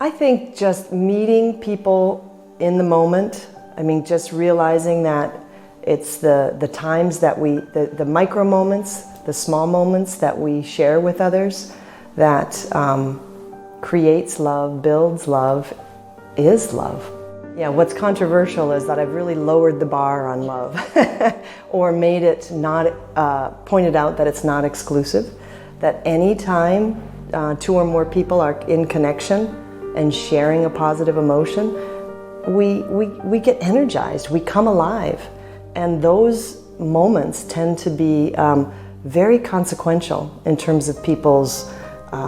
I think just meeting people in the moment, just realizing that it's the times that the micro moments, the small moments that we share with others that creates love, builds love, is love. Yeah, what's controversial is that I've really lowered the bar on love or made it pointed out that it's not exclusive, that any time two or more people are in connection and sharing a positive emotion, we get energized, we come alive. And those moments tend to be very consequential in terms of people's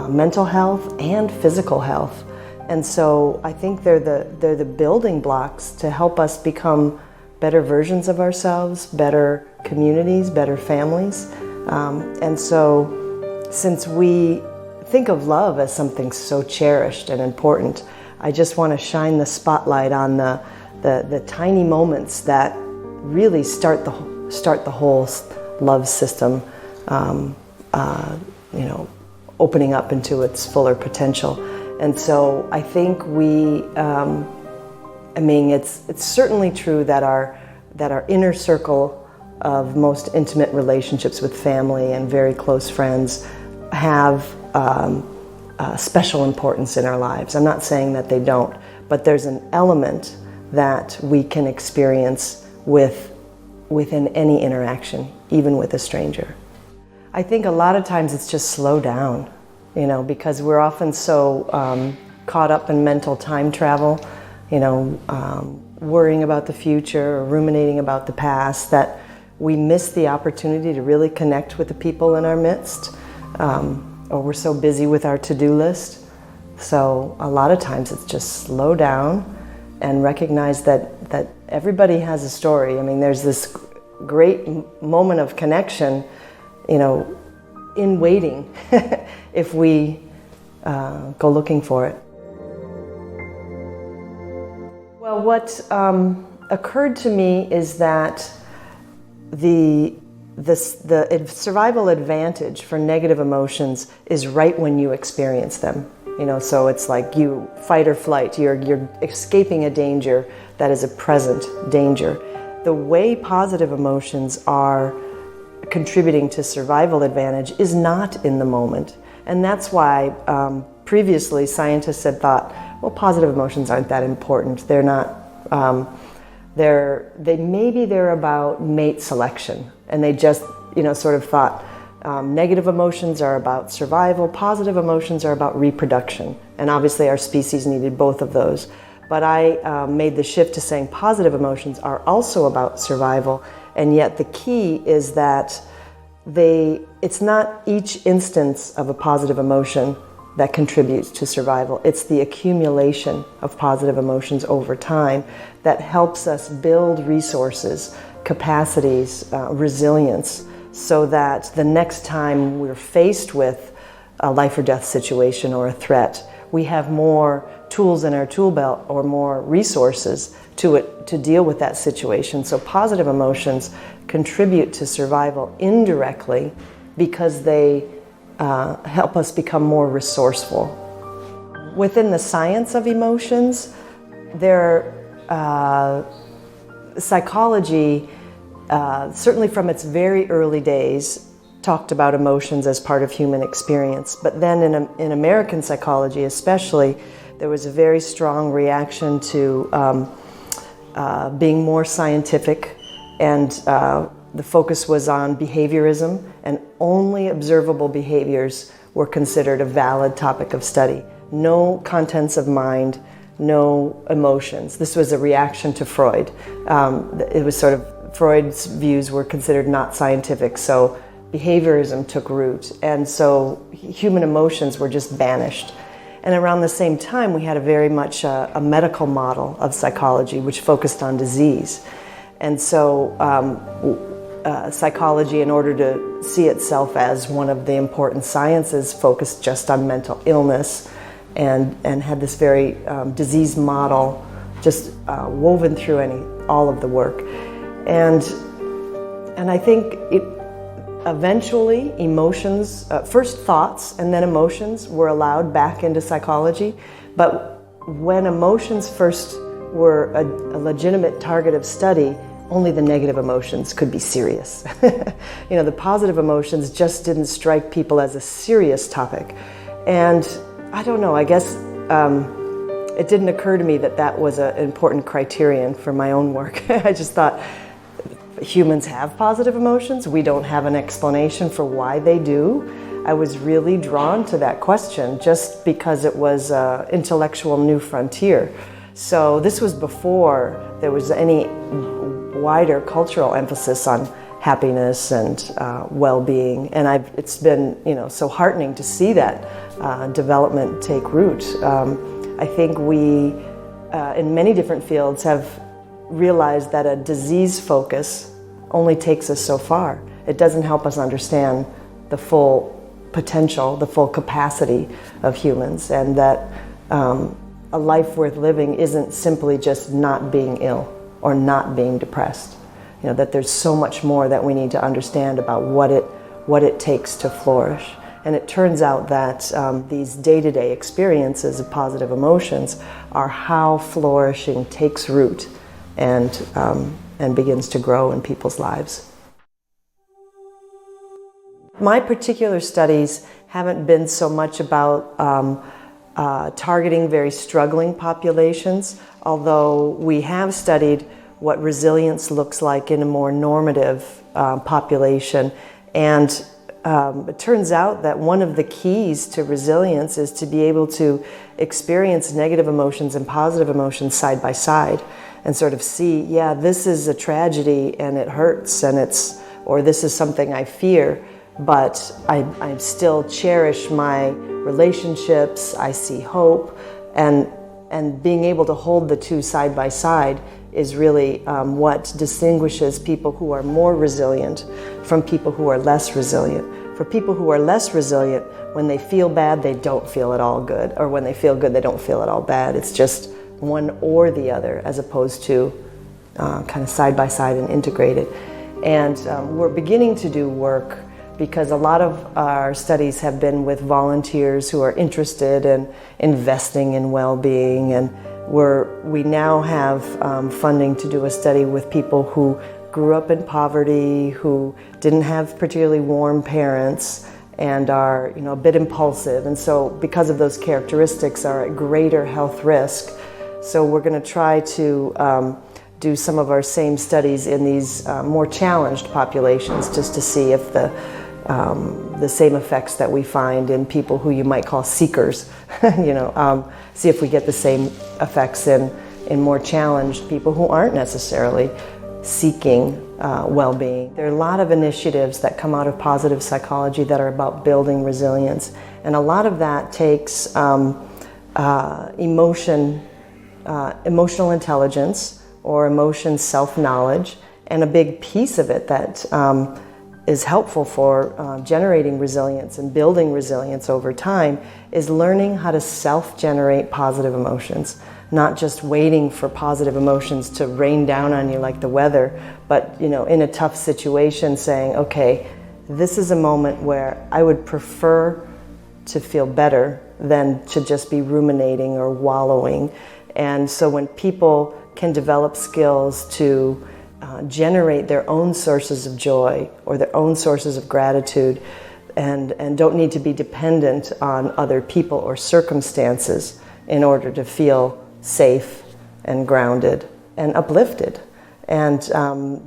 mental health and physical health. And so I think they're the building blocks to help us become better versions of ourselves, better communities, better families. And so since we think of love as something so cherished and important, I just want to shine the spotlight on the tiny moments that really start the whole love system, opening up into its fuller potential. And so I think it's certainly true that our inner circle of most intimate relationships with family and very close friends have special importance in our lives. I'm not saying that they don't, but there's an element that we can experience within any interaction, even with a stranger. I think a lot of times it's just slow down, because we're often so caught up in mental time travel, worrying about the future or ruminating about the past, that we miss the opportunity to really connect with the people in our midst, or we're so busy with our to-do list. So a lot of times it's just slow down and recognize that everybody has a story. There's this great moment of connection, in waiting if we go looking for it. Well, what occurred to me is that the survival advantage for negative emotions is right when you experience them. So it's like you fight or flight, you're escaping a danger that is a present danger. The way positive emotions are contributing to survival advantage is not in the moment. And that's why previously scientists had thought, well, positive emotions aren't that important. They're not, maybe they're about mate selection. And they just, sort of thought negative emotions are about survival, positive emotions are about reproduction. And obviously our species needed both of those. But I made the shift to saying positive emotions are also about survival, and yet the key is that it's not each instance of a positive emotion that contributes to survival. It's the accumulation of positive emotions over time that helps us build resources, capacities, resilience, so that the next time we're faced with a life or death situation or a threat, we have more tools in our tool belt or more resources to deal with that situation. So positive emotions contribute to survival indirectly because they help us become more resourceful. Within the science of emotions, psychology, certainly from its very early days, talked about emotions as part of human experience. But then in American psychology especially, there was a very strong reaction to being more scientific, and the focus was on behaviorism, and only observable behaviors were considered a valid topic of study. No contents of mind, no emotions. This was a reaction to Freud. It was sort of, Freud's views were considered not scientific, so behaviorism took root, and so human emotions were just banished. And around the same time, we had a very much a medical model of psychology which focused on disease. And so psychology, in order to see itself as one of the important sciences, focused just on mental illness and had this very disease model just woven through all of the work. And I think eventually emotions, first thoughts and then emotions, were allowed back into psychology, but when emotions first were a legitimate target of study, only the negative emotions could be serious. The positive emotions just didn't strike people as a serious topic. And I don't know, I guess it didn't occur to me that that was an important criterion for my own work. I just thought, humans have positive emotions. We don't have an explanation for why they do. I was really drawn to that question just because it was an intellectual new frontier. So this was before there was any wider cultural emphasis on happiness and well-being, and it's been so heartening to see that development take root. I think we, in many different fields, have realized that a disease focus only takes us so far. It doesn't help us understand the full potential, the full capacity of humans, and that a life worth living isn't simply just not being ill or not being depressed. That there's so much more that we need to understand about what it takes to flourish. And it turns out that these day-to-day experiences of positive emotions are how flourishing takes root and begins to grow in people's lives. My particular studies haven't been so much about targeting very struggling populations, although we have studied what resilience looks like in a more normative population. And it turns out that one of the keys to resilience is to be able to experience negative emotions and positive emotions side by side and sort of see, yeah, this is a tragedy and it hurts or this is something I fear, but I still cherish my relationships, I see hope, and being able to hold the two side by side is really what distinguishes people who are more resilient from people who are less resilient. For people who are less resilient, when they feel bad, they don't feel at all good, or when they feel good, they don't feel at all bad. It's just one or the other, as opposed to kind of side by side and integrated. And we're beginning to do work because a lot of our studies have been with volunteers who are interested in investing in well-being, and we now have funding to do a study with people who grew up in poverty, who didn't have particularly warm parents, and are a bit impulsive, and so because of those characteristics are at greater health risk. So we're going to try to do some of our same studies in these more challenged populations, just to see if the same effects that we find in people who you might call seekers, see if we get the same effects in more challenged people who aren't necessarily seeking well-being. There are a lot of initiatives that come out of positive psychology that are about building resilience, and a lot of that takes emotional intelligence or emotion self-knowledge, and a big piece of it that is helpful for generating resilience and building resilience over time is learning how to self-generate positive emotions. Not just waiting for positive emotions to rain down on you like the weather, but in a tough situation saying, okay, this is a moment where I would prefer to feel better than to just be ruminating or wallowing. And so when people can develop skills to generate their own sources of joy or their own sources of gratitude and don't need to be dependent on other people or circumstances in order to feel safe and grounded and uplifted. And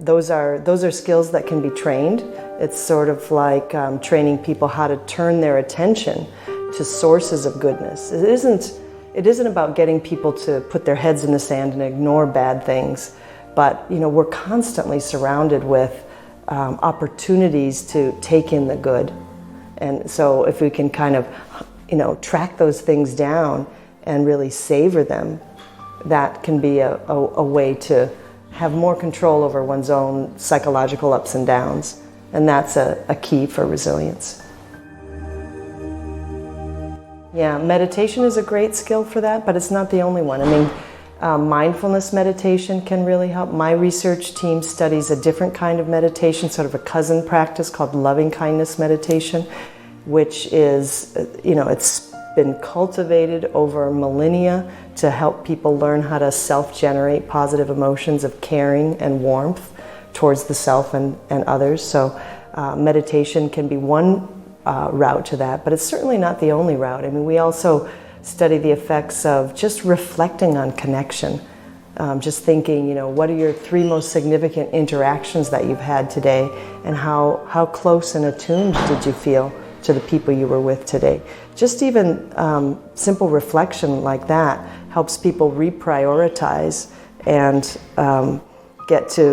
those are skills that can be trained. It's sort of like training people how to turn their attention to sources of goodness. It isn't about getting people to put their heads in the sand and ignore bad things, but we're constantly surrounded with opportunities to take in the good. And so if we can kind of track those things down and really savor them, that can be a way to have more control over one's own psychological ups and downs. And that's a key for resilience. Yeah, meditation is a great skill for that, but it's not the only one. I mean, mindfulness meditation can really help. My research team studies a different kind of meditation, sort of a cousin practice called loving kindness meditation, which is, it's been cultivated over millennia to help people learn how to self-generate positive emotions of caring and warmth towards the self and others. So meditation can be one route to that, but it's certainly not the only route. I mean, we also study the effects of just reflecting on connection. Just thinking, you know, what are your 3 most significant interactions that you've had today, and how close and attuned did you feel to the people you were with today? Just even simple reflection like that helps people reprioritize and get to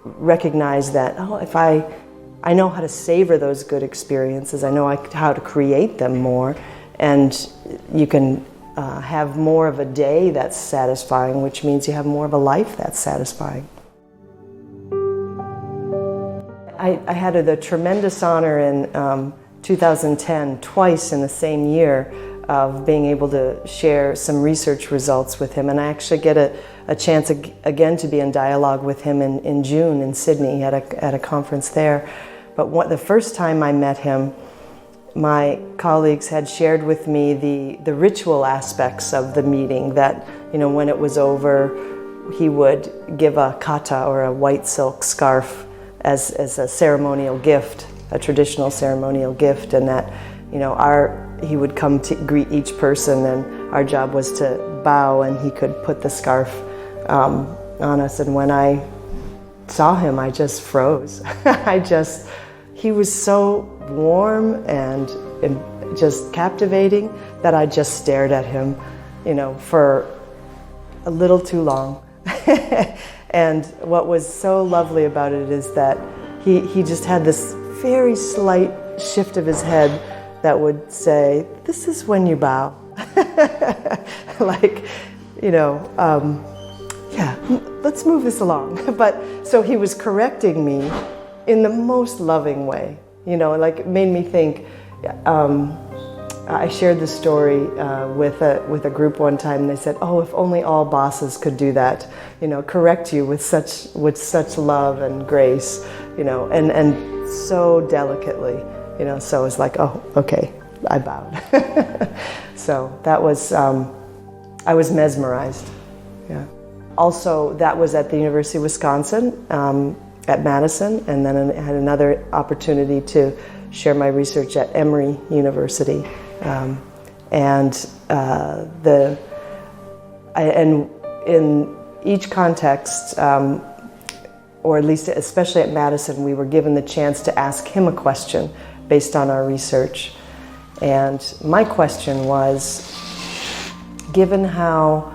recognize that, oh, if I know how to savor those good experiences, I know how to create them more, and you can have more of a day that's satisfying, which means you have more of a life that's satisfying. I had the tremendous honor in 2010, twice in the same year, of being able to share some research results with him. And I actually get a chance again to be in dialogue with him in June in Sydney at a conference there. But the first time I met him, my colleagues had shared with me the ritual aspects of the meeting, that, you know, when it was over, he would give a kata, or a white silk scarf, as a ceremonial gift, a traditional ceremonial gift, and that, you know, he would come to greet each person, and our job was to bow, and he could put the scarf on us. And when I saw him, I just froze. He was so warm and just captivating that I just stared at him, you know, for a little too long. And what was so lovely about it is that he just had this very slight shift of his head that would say, "This is when you bow." Like, you know, yeah, let's move this along. But so he was correcting me in the most loving way, you know, like it made me think. I shared the story with a group one time, and they said, "Oh, if only all bosses could do that, you know, correct you with such love and grace, you know, and so delicately, you know." So it's like, oh, okay, I bowed. So that was, I was mesmerized. Yeah. Also, that was at the University of Wisconsin at Madison, and then I had another opportunity to share my research at Emory University, and in each context, or at least especially at Madison, we were given the chance to ask him a question based on our research. And my question was, given how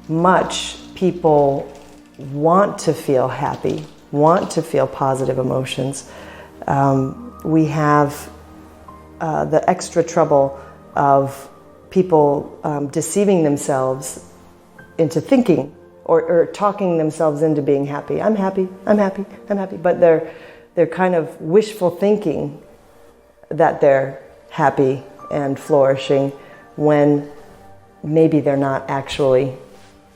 much people want to feel happy, want to feel positive emotions, we have the extra trouble of people deceiving themselves into thinking or talking themselves into being happy. I'm happy, I'm happy, I'm happy. But they're kind of wishful thinking that they're happy and flourishing when maybe they're not actually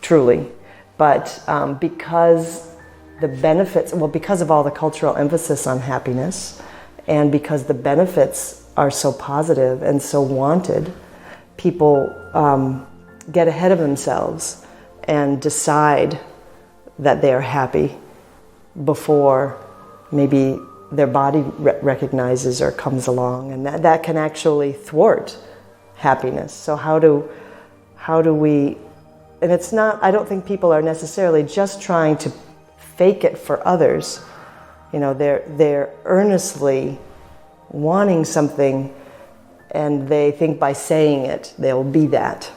truly. But because the benefits, well, because of all the cultural emphasis on happiness, and because the benefits are so positive and so wanted, people get ahead of themselves and decide that they are happy before maybe their body recognizes or comes along, and that can actually thwart happiness. So how do we, and it's not, I don't think people are necessarily just trying to fake it for others. You know, they're earnestly wanting something, and they think by saying it, they'll be that.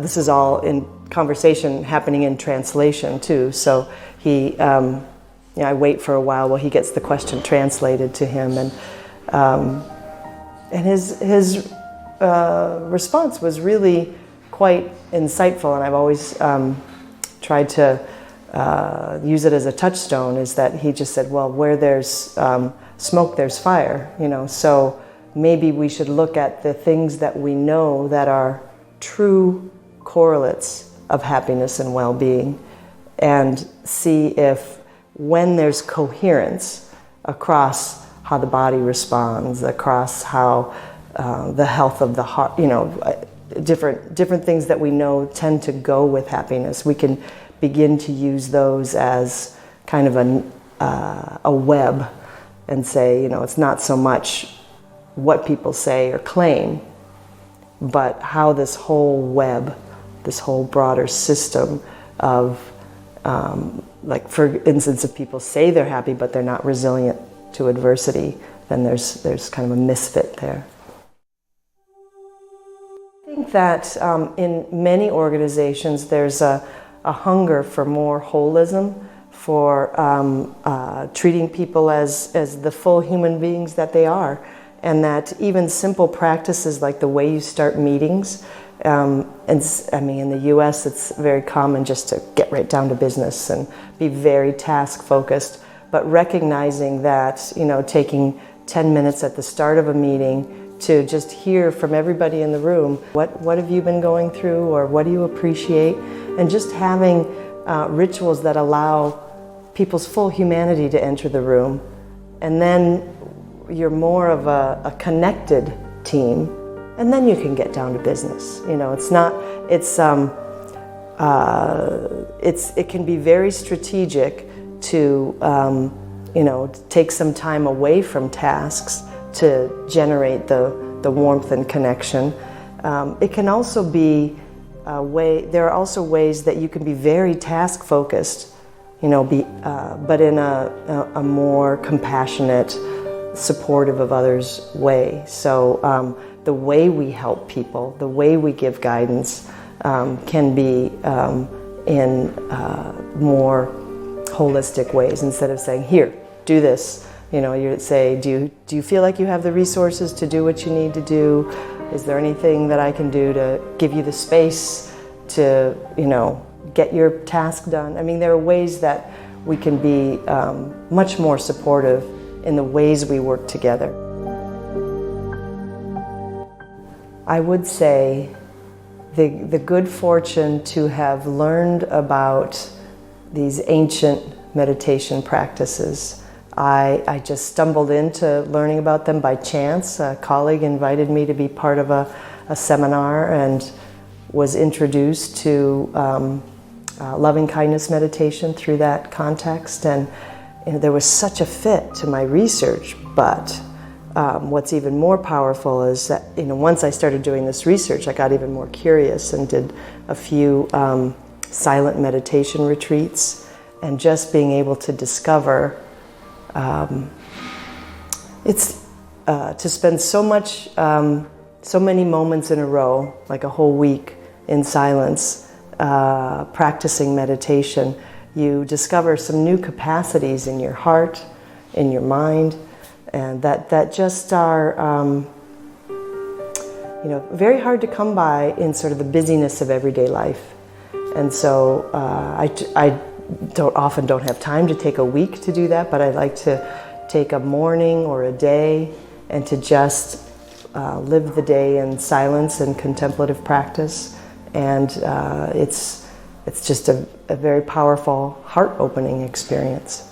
This is all in conversation happening in translation too. So I wait for a while while he gets the question translated to him, and his response was really quite insightful, and I've always tried to use it as a touchstone, is that he just said, well, where there's smoke, there's fire, you know, so maybe we should look at the things that we know that are true correlates of happiness and well-being, and see if when there's coherence across how the body responds, across how the health of the heart, different things that we know tend to go with happiness. We can begin to use those as kind of a web and say, it's not so much what people say or claim, but how this whole web, this whole broader system of, like for instance, if people say they're happy but they're not resilient to adversity, then there's kind of a misfit there. I think that in many organizations there's a hunger for more holism, for treating people as the full human beings that they are, and that even simple practices like the way you start meetings, and I mean in the US it's very common just to get right down to business and be very task focused, but recognizing that, taking 10 minutes at the start of a meeting to just hear from everybody in the room, what have you been going through, or what do you appreciate, and just having rituals that allow people's full humanity to enter the room, and then you're more of a connected team, and then you can get down to business. It can be very strategic to take some time away from tasks to generate the warmth and connection. It can also be there are also ways that you can be very task focused, but in a more compassionate, supportive of others way. So the way we help people, the way we give guidance can be in more holistic ways, instead of saying, here, do this. You say, do you feel like you have the resources to do what you need to do? Is there anything that I can do to give you the space to, get your task done? I mean, there are ways that we can be much more supportive in the ways we work together. I would say the good fortune to have learned about these ancient meditation practices. I just stumbled into learning about them by chance. A colleague invited me to be part of a seminar and was introduced to loving kindness meditation through that context. And there was such a fit to my research, but what's even more powerful is that once I started doing this research, I got even more curious and did a few silent meditation retreats, and just being able to discover to spend so many moments in a row, like a whole week in silence, practicing meditation, you discover some new capacities in your heart, in your mind, and that just are very hard to come by in sort of the busyness of everyday life. And so I often don't have time to take a week to do that, but I like to take a morning or a day and to just live the day in silence and contemplative practice. And it's just a very powerful, heart-opening experience.